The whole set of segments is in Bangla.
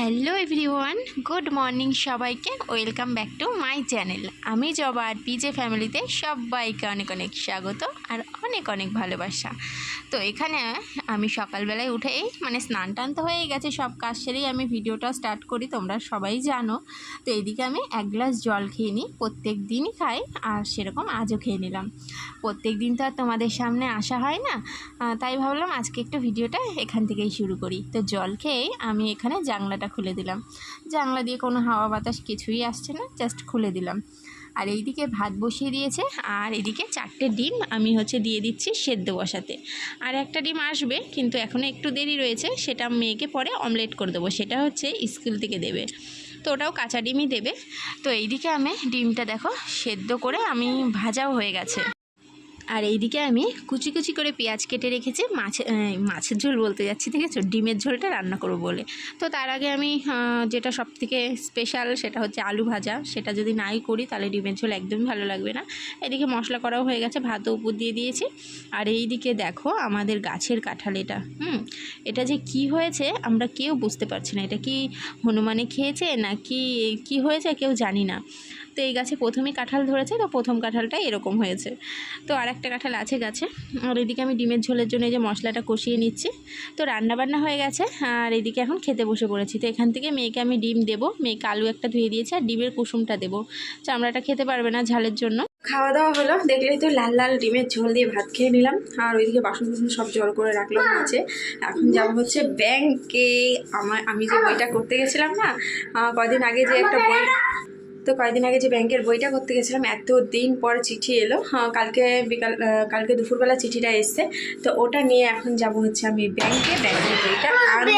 হ্যালো এভরিওয়ান, গুড মর্নিং সবাইকে। Welcome back to my channel. আমি জবা আর পিজে ফ্যামিলিতে সবাইকে অনেক অনেক স্বাগত আর অনেক অনেক ভালোবাসা। তো এখানে আমি সকালবেলায় উঠেই স্নান টান তো হয়ে গেছে, সব কাজ সেরেই আমি ভিডিওটা স্টার্ট করি, তোমরা সবাই জানো। তো এইদিকে আমি এক গ্লাস জল খেয়ে নিই, প্রত্যেক দিনই খাই আর সেরকম আজও খেয়ে নিলাম। প্রত্যেক দিন তো আর তোমাদের সামনে আসা হয় না, তাই ভাবলাম আজকে একটু ভিডিওটা এখান থেকেই শুরু করি। তো জল খেয়েই আমি এখানে জানলাটা খুলে দিলাম। জানলা দিয়ে কোনো হাওয়া বাতাস কিছুই আসছে না, জাস্ট খুলে দিলাম। আর এইদিকে ভাত বসিয়ে দিয়েছে, আর এদিকে 4টে ডিম আমি দিয়ে দিচ্ছি সেদ্ধ বসাতে। আর একটা ডিম আসবে, কিন্তু এখনও একটু দেরি রয়েছে, সেটা মেয়েকে পরে অমলেট করে দেবো, সেটা স্কুল থেকে দেবে, তো ওটাও কাঁচা ডিমই দেবে। তো এইদিকে আমি ডিমটা দেখো সেদ্ধ করে আমি ভাজাও হয়ে গেছে। আর এইদিকে আমি কুচি কুচি করে পেঁয়াজ কেটে রেখেছি, মাছের ঝোল বলতে যাচ্ছি, ঠিক আছে, ডিমের ঝোলটা রান্না করবো বলে। তো তার আগে আমি যেটা সব থেকে স্পেশাল সেটা হচ্ছে আলু ভাজা, সেটা যদি নাই করি তাহলে ডিমের ঝোল একদমই ভালো লাগবে না। এদিকে মশলা করাও হয়ে গেছে, ভাতও উপর দিয়ে দিয়েছি। আর এইদিকে দেখো আমাদের গাছের কাঁঠাল, এটা যে কি হয়েছে আমরা কেউ বুঝতে পারছি না, এটা কি হনুমানে খেয়েছে নাকি কি হয়েছে কেউ জানি না। তো এই গাছে প্রথমেই কাঁঠাল ধরেছে, তো প্রথম কাঁঠালটা এরকম হয়েছে। তো আর একটা কাঁঠাল আছে গাছে। আর এদিকে আমি ডিমের ঝোলের জন্য এই যে মশলাটা কষিয়ে নিচ্ছি। তো রান্নাবান্না হয়ে গেছে, আর এদিকে এখন খেতে বসে পড়েছি। তো এখান থেকে মেয়েকে আমি ডিম দেবো, মেয়েকে আলু একটা ধুয়ে দিয়েছি আর ডিমের কুসুমটা দেবো, চামড়াটা খেতে পারবে না ঝালের জন্য। খাওয়া দাওয়া হলো, দেখলেই তো লাল লাল ডিমের ঝোল দিয়ে ভাত খেয়ে নিলাম। আর ওইদিকে বাসন কুসুম সব জল করে রাখলাম নিচে। এখন যাবো ব্যাংকে। আমি যে বইটা করতে গেছিলাম না কয়দিন আগে, যে একটা বই, তো কয়েকদিন আগে যে ব্যাংকের বইটা করতে গেছিলাম, এত দিন পর চিঠি এলো। কালকে দুপুরবেলা চিঠিটা এসছে, তো ওটা নিয়ে এখন যাব আমি ব্যাংকের বইটা আনতে।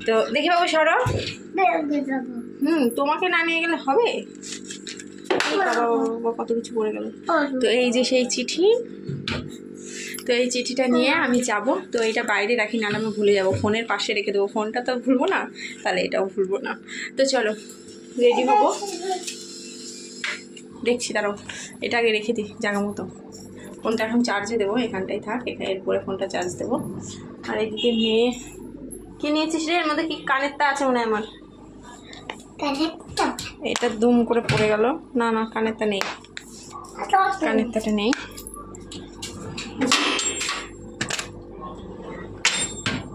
তো দেখি বাবু সরো, তোমাকে না নিয়ে গেলে হবে? বাবা কত কিছু পড়ে গেল। তো এই যে সেই চিঠি, তো এই চিঠিটা নিয়ে আমি যাব। তো এটা বাইরে রাখি, নাহলে আমি ভুলে যাবো, ফোনের পাশে রেখে দেবো, ফোনটা তো ভুলবো না, তাহলে এটাও ভুলবো না। তো চলো রেডি হবো, দেখছি দাঁড়াও, এটা আগে রেখে দিই জায়গা মতো। ফোনটা এখন চার্জে দেবো, এখানটাই থাক, এরপরে ফোনটা চার্জ দেবো। আর এদিকে মেয়ে, কি নিয়েছিস রে? এর মধ্যে কি কানেরটা আছে মনে হয় আমার, এটা দুম করে পড়ে গেল। না না, কানেরটা নেই, কানেরটাটা নেই।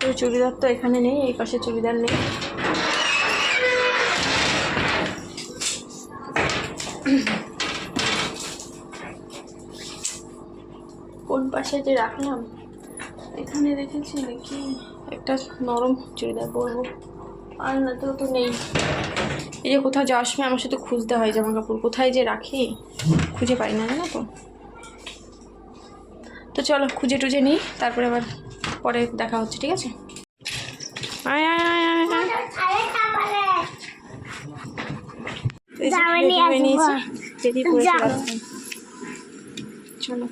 তো চুড়িদার তো এখানে নেই, এই পাশে চুড়িদার নেই। কোন পাশে যে রাখলাম, এখানে রেখেছি নাকি? একটা নরম চুড়িদার পরবো, আর না তো নেই। এই যে কোথাও যাওয়ার সময় আমার সাথে খুঁজতে হয় জামা কাপড়, কোথায় যে রাখি খুঁজে পাই না, জানো তো। তো চলো খুঁজে টুজে নিই, তারপরে আবার পরে দেখা হচ্ছে, ঠিক আছে? আয় আয় আয় আয় আয়, চলো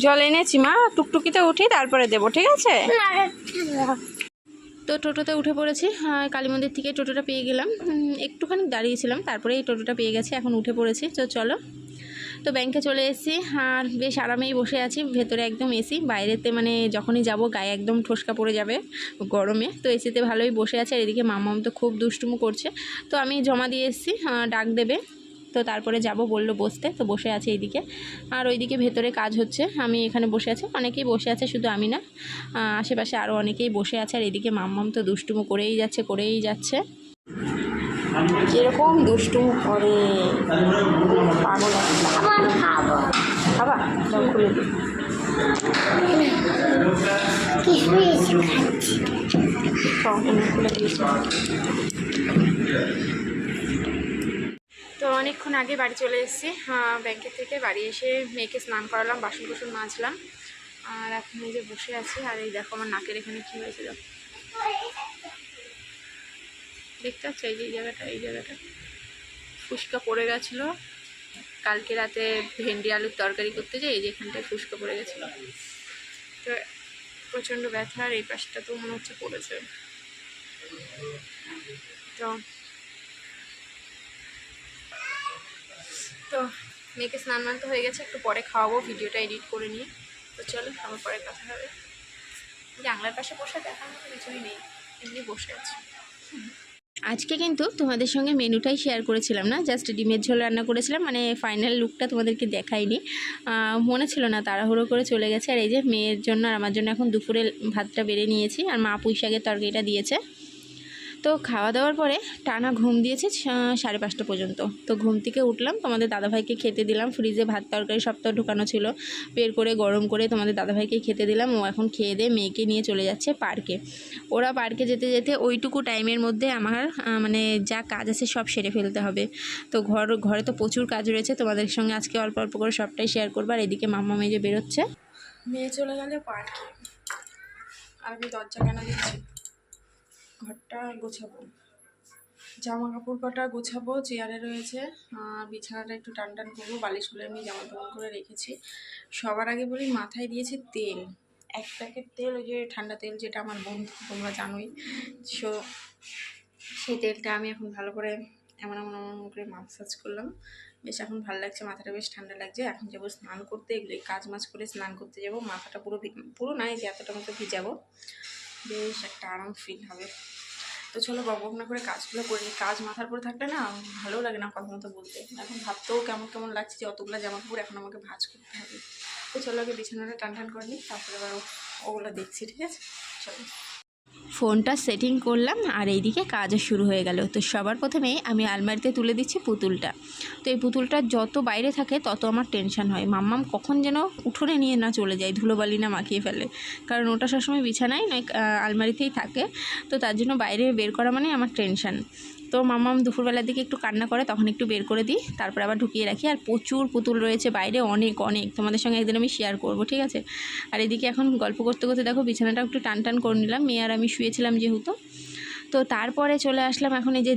জল এনেছি মা, টুকটুকিতে উঠি তারপরে দেবো, ঠিক আছে? তো টোটোতে উঠে পড়েছি, কালী মন্দির থেকে টোটোটা পেয়ে গেলাম, একটুখানি দাঁড়িয়েছিলাম, তারপরে এই টোটোটা পেয়ে গেছি, এখন উঠে পড়েছি। তো চলো, তো ব্যাংকে চলে এসেছি, আর বেশ আরামেই বসে আছি, ভেতরে একদম এসি, বাইরেতে যখনই যাব গায়ে একদম ঠোসকা পড়ে যাবে গরমে। তো এসিতে ভালোই বসে আছে। আর এদিকে মামাম তো খুব দুষ্টুমু করছে, তো আমি জমা দিয়ে এসেছি, ডাক দেবে, তো তারপরে যাব বললো বসতে, তো বসে আছে এইদিকে। আর ওইদিকে ভেতরে কাজ হচ্ছে, আমি এখানে বসে আছি, অনেকেই বসে আছে, শুধু আমি না, আশেপাশে আরও অনেকেই বসে আছে। আর এদিকে মাম্মাম তো দুষ্টুমু করেই যাচ্ছে, যেরকম দুষ্টুমু করে পাগল। খাবা দাও, খুলে দিই। খুলে দিয়েছি। তো অনেকক্ষণ আগে বাড়ি চলে এসেছি, ব্যাংকের থেকে বাড়ি এসে মেয়েকে স্নান করালাম, বাসন কুসন মাজলাম, আর এখন এই যে বসে আছি। আর এই দেখো আমার নাকের এখানে কী হয়েছে, দেখতে পাচ্ছ? এই জায়গাটা ফুসকা পড়ে গেছিলো, কালকে রাতে ভেন্ডি আলুর তরকারি করতে যাই, এই যে এখানটায় ফুসকা পড়ে গেছিলো। তো প্রচণ্ড ব্যথা, আর এই পাশটা তো মনে হচ্ছে পড়েছে। তো মেয়েকে স্নান তো হয়ে গেছে, একটু পরে খাওয়াবো, ভিডিওটা এডিট করে নিয়ে। তো চলো আমার পরে কথা হবে। জানলার পাশে বসে দেখার মতো কিছুই নেই, এমনি বসে আছি। আজকে কিন্তু তোমাদের সঙ্গে মেনুটাই শেয়ার করেছিলাম না, জাস্ট ডিমের ঝোল রান্না করেছিলাম, মানে ফাইনাল লুকটা তোমাদেরকে দেখাইনি, মনে ছিল না, তাড়াহুড়ো করে চলে গেছে। আর এই যে মেয়ের জন্য আর আমার জন্য এখন দুপুরে ভাতটা বেড়ে নিয়েছি, আর মা পুঁই শাকের তরকারিটা দিয়েছে। তো খাওয়া দাওয়ার পরে টানা ঘুম দিয়েছে 5:30 পর্যন্ত। তো ঘুম থেকে উঠলাম, তোমাদের দাদাভাইকে খেতে দিলাম, ফ্রিজে ভাত তরকারি সবটাও ঢুকানো ছিল, বের করে গরম করে তোমাদের দাদাভাইকে খেতে দিলাম। ও এখন খেয়ে দিয়ে মেয়েকে নিয়ে চলে যাচ্ছে পার্কে। ওরা পার্কে যেতে যেতে ওইটুকু টাইমের মধ্যে আমার মানে যা কাজ আছে সব সেরে ফেলতে হবে। তো ঘরে তো প্রচুর কাজ রয়েছে, তোমাদের সঙ্গে আজকে অল্প অল্প করে সবটাই শেয়ার করবো। আর এদিকে মাম্মা মেয়ে যে বেরোচ্ছে, মেয়ে চলে গেলে পার্কে, আর আমি দরজা কেন দিচ্ছি, ঘরটা গোছাবো, জামা কাপড় কটা গোছাবো, চেয়ারে রয়েছে, বিছানাটা একটু টান টান করবো, বালিশগুলো আমি জামা টামা করে রেখেছি। সবার আগে বলি, মাথায় দিয়েছি তেল, 1 প্যাকেট তেল, ওই যে ঠান্ডা তেল যেটা আমার বন্ধু, তোমরা জানোই। সেই তেলটা আমি এখন ভালো করে এমন এমন এমন করে মাসাজ করলাম, বেশ এখন ভালো লাগছে, মাথাটা বেশ ঠান্ডা লাগছে। এখন যাবো স্নান করতে, এগুলো কাজ মাছ করে স্নান করতে যাবো, মাথাটা পুরো নাই যে এতটা মতো ভিজাবো, বেশ একটা আরাম ফিল হবে। তো চলো বকবক না করে কাজগুলো করে নিই, কাজ মাথার উপরে থাকলে না ভালো লাগে না কথা মতো বলতে, এখন ভাবতেও কেমন কেমন লাগছে যে অতগুলো জামা কাপড় এখন আমাকে ভাঁজ করতে হবে। তো চলো আগে বিছানাটা টান টান করে নিই, তারপরে আবার ওগুলো দেখছি, ঠিক আছে? চলো, ফোনটা সেটিং করলাম, আর এইদিকে কাজও শুরু হয়ে গেল। তো সবার প্রথমেই আমি আলমারিতে তুলে দিচ্ছি পুতুলটা। তো এই পুতুলটা যত বাইরে থাকে তত আমার টেনশন হয়, মাম্মাম কখন যেন উঠোনে নিয়ে না চলে যায়, ধুলোবালি না মাখিয়ে ফেলে, কারণ ওটা সবসময় বিছানায় নয় আলমারিতেই থাকে। তো তার জন্য বাইরে বের করা মানে আমার টেনশন। তো মাম্মাম দুপুরবেলার দিকে একটু কান্না করে, তখন একটু বের করে দিই, তারপরে আবার ঢুকিয়ে রাখি। আর প্রচুর পুতুল রয়েছে বাইরে, অনেক অনেক, তোমাদের সঙ্গে একদিন আমি শেয়ার করব, ঠিক আছে? আর এদিকে এখন গল্প করতে করতে দেখো বিছানাটা একটু টান টান করে নিলাম, মেয়ে আর আমি শুয়েছিলাম যেহেতু। তো তারপরে চলে আসলাম এখন এই যে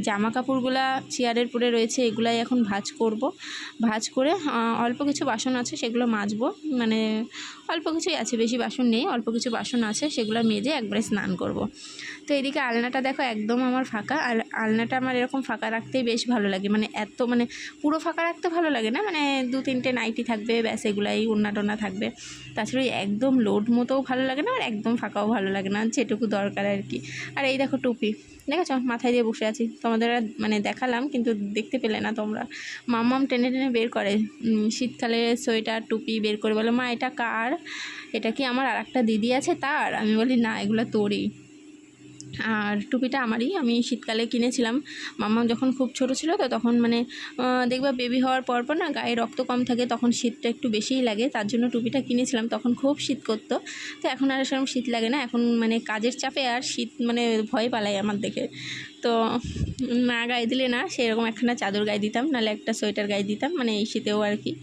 জামা কাপড়গুলা চেয়ারের পরে রয়েছে, এগুলাই এখন ভাঁজ করব। ভাঁজ করে অল্প কিছু বাসন আছে সেগুলো মাজবো, মানে অল্প কিছুই আছে, বেশি বাসন নেই, অল্প কিছু বাসন আছে, সেগুলো মেজে একবারে স্নান করব। তো এদিকে আলনাটা দেখো একদম আমার ফাঁকা, আর আলনাটা আমার এরকম ফাঁকা রাখতেই বেশ ভালো লাগে, মানে এত মানে পুরো ফাঁকা রাখতে ভালো লাগে না, মানে 2-3টে নাইটি থাকবে ব্যাস, এগুলাই ওড়না টোনা থাকবে, তাছাড়া একদম লোড মতোও ভালো লাগে না, আর একদম ফাঁকাও ভালো লাগে না, যেটুকু দরকার আর কি। আর এই দেখো টুপি, দেখেছো মাথায় দিয়ে বসে আছি, তোমাদের মানে দেখালাম কিন্তু দেখতে পেলে না তোমরা। মাম্মাম টেনে টেনে বের করে শীতকালে সোয়েটার টুপি বের করে, বলে মা এটা কার, এটা কি আমার আর একটা দিদি আছে তার? আমি বলি না, এগুলো তোরই। আর টুপিটা আমারই, আমি শীতকালে কিনেছিলাম, মাম্মা যখন খুব ছোট ছিল, তো তখন মানে দেখবা বেবি হওয়ার পর না গায়ে রক্ত কম থাকে, তখন শীতটা একটু বেশিই লাগে, তার জন্য টুপিটা কিনেছিলাম, তখন খুব শীত করতো। তো এখন আর সেরকম শীত লাগে না, এখন মানে কাজের চাপে আর শীত মানে ভয় পালায় আমার দেখে। তো না গায়ে দিলে না, সেরকম একখানা চাদর গায়ে দিতাম, নাহলে একটা সোয়েটার গায়ে দিতাম, মানে এই শীতেও আর কি।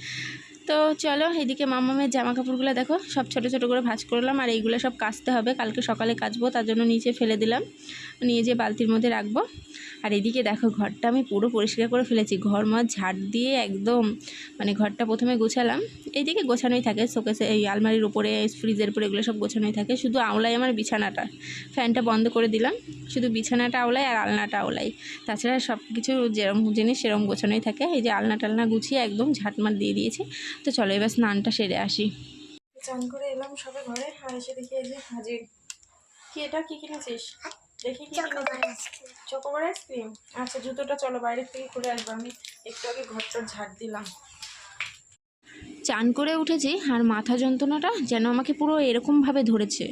তো চলো এদিকে মাম্মামের জামা কাপড়গুলো দেখো সব ছোটো ছোটো করে ভাঁজ করলাম, আর এইগুলো সব কাচতে হবে, কালকে সকালে কাচবো, তার জন্য নিচে ফেলে দিলাম, নিয়ে যে বালতির মধ্যে রাখবো। আর এদিকে দেখো ঘরটা আমি পুরো পরিষ্কার করে ফেলেছি, ঘর মা ঝাড় দিয়ে একদম, মানে ঘরটা প্রথমে গোছালাম, এইদিকে গোছানোই থাকে, শোকেসে এই আলমারির উপরে ফ্রিজের উপরে এগুলো সব গোছানোই থাকে, শুধু আওলাই আমার বিছানাটা, ফ্যানটা বন্ধ করে দিলাম, শুধু বিছানাটা আওলাই আর আলনাটা আওলাই, তাছাড়া সব কিছু যেরকম জিনিস সেরকম গোছানোই থাকে। এই যে আলনা টালনা গুছিয়ে একদম ঝাঁটমাট দিয়ে দিয়েছি। তো চলো এবার স্নানটা সেরে আসি। চান করে এলাম সবে ঘরে, আর এসে দেখি এই যে হাজির। কি এটা কি কিনেছিস দেখি? কি কিনেছিস? Chocobar ice cream. আচ্ছা জুতোটা চলো বাইরের থেকে খুলে আসবো, আমি একটু আগে ঘরটা ঝাড় দিলাম। চান করে উঠেছি, আর মাথা যন্ত্রণাটা যেন আমাকে পুরো এরকমভাবে ধরেছে,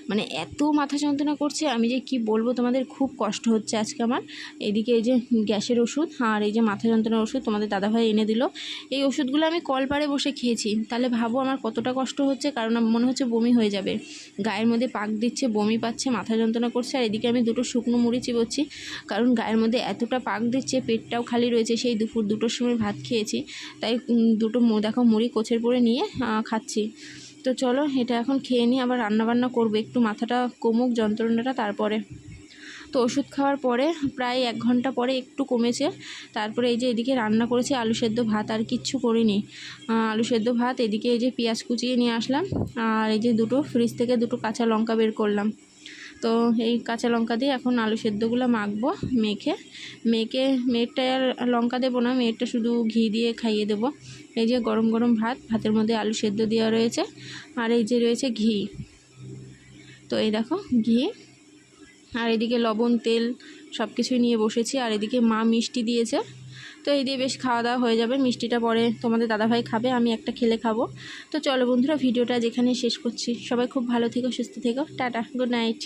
মানে এত মাথা যন্ত্রণা করছে, আমি যে কি বলবো তোমাদের, খুব কষ্ট হচ্ছে আজকে আমার। এদিকে এই যে গ্যাসের ওষুধ আর এই যে মাথা যন্ত্রণার ওষুধ তোমাদের দাদাভাই এনে দিল, এই ওষুধগুলো আমি কলপারে বসে খেয়েছি, তাহলে ভাবো আমার কতটা কষ্ট হচ্ছে, কারণ মনে হচ্ছে বমি হয়ে যাবে, গায়ের মধ্যে পাক দিচ্ছে, বমি পাচ্ছে, মাথা যন্ত্রণা করছে। আর এদিকে আমি 2টো শুকনো মুড়ি চিবোচ্ছি, কারণ গায়ের মধ্যে এতটা পাক দিচ্ছে, পেটটাও খালি রয়েছে, সেই দুপুর 2টোর সময় ভাত খেয়েছি, তাই 2টো দেখো মুড়ি কোচের পরে নিয়ে খাচ্ছি। তো চলো এটা এখন খেয়ে নিই, আবার রান্নাবান্না করবো, একটু মাথাটা কমুক যন্ত্রণাটা তারপরে। তো ওষুধ খাওয়ার পরে প্রায় 1 ঘন্টা পরে একটু কমেছে, তারপরে এই যে এদিকে রান্না করেছি আলু সেদ্ধ ভাত, আর কিচ্ছু করিনি, আলু সেদ্ধ ভাত। এদিকে এই যে পেঁয়াজ কুচিয়ে নিয়ে আসলাম, আর এই যে ফ্রিজ থেকে 2টো কাঁচা লঙ্কা বের করলাম। তো এই কাঁচা লঙ্কা দিয়ে এখন আলু সেদ্ধগুলো মাখবো, মেখে মেয়েরটা আর লঙ্কা দেবো না, মেয়েরটা শুধু ঘি দিয়ে খাইয়ে দেবো। এই যে গরম গরম ভাতের মধ্যে আলু সেদ্ধ দেওয়া রয়েছে, আর এই যে রয়েছে ঘি, তো এই দেখো ঘি, আর এদিকে লবণ তেল সব কিছুই নিয়ে বসেছি। আর এদিকে মা মিষ্টি দিয়েছে, তো এই দিয়ে বেশ খাওয়া দাওয়া হয়ে যাবে। মিষ্টিটা পরে তোমাদের দাদাভাই খাবে, আমি একটা খেলে খাবো। তো চলো বন্ধুরা, ভিডিওটা যেখানে শেষ করছি। সবাই খুব ভালো থেকো, সুস্থ থেকো, টাটা, গুড নাইট।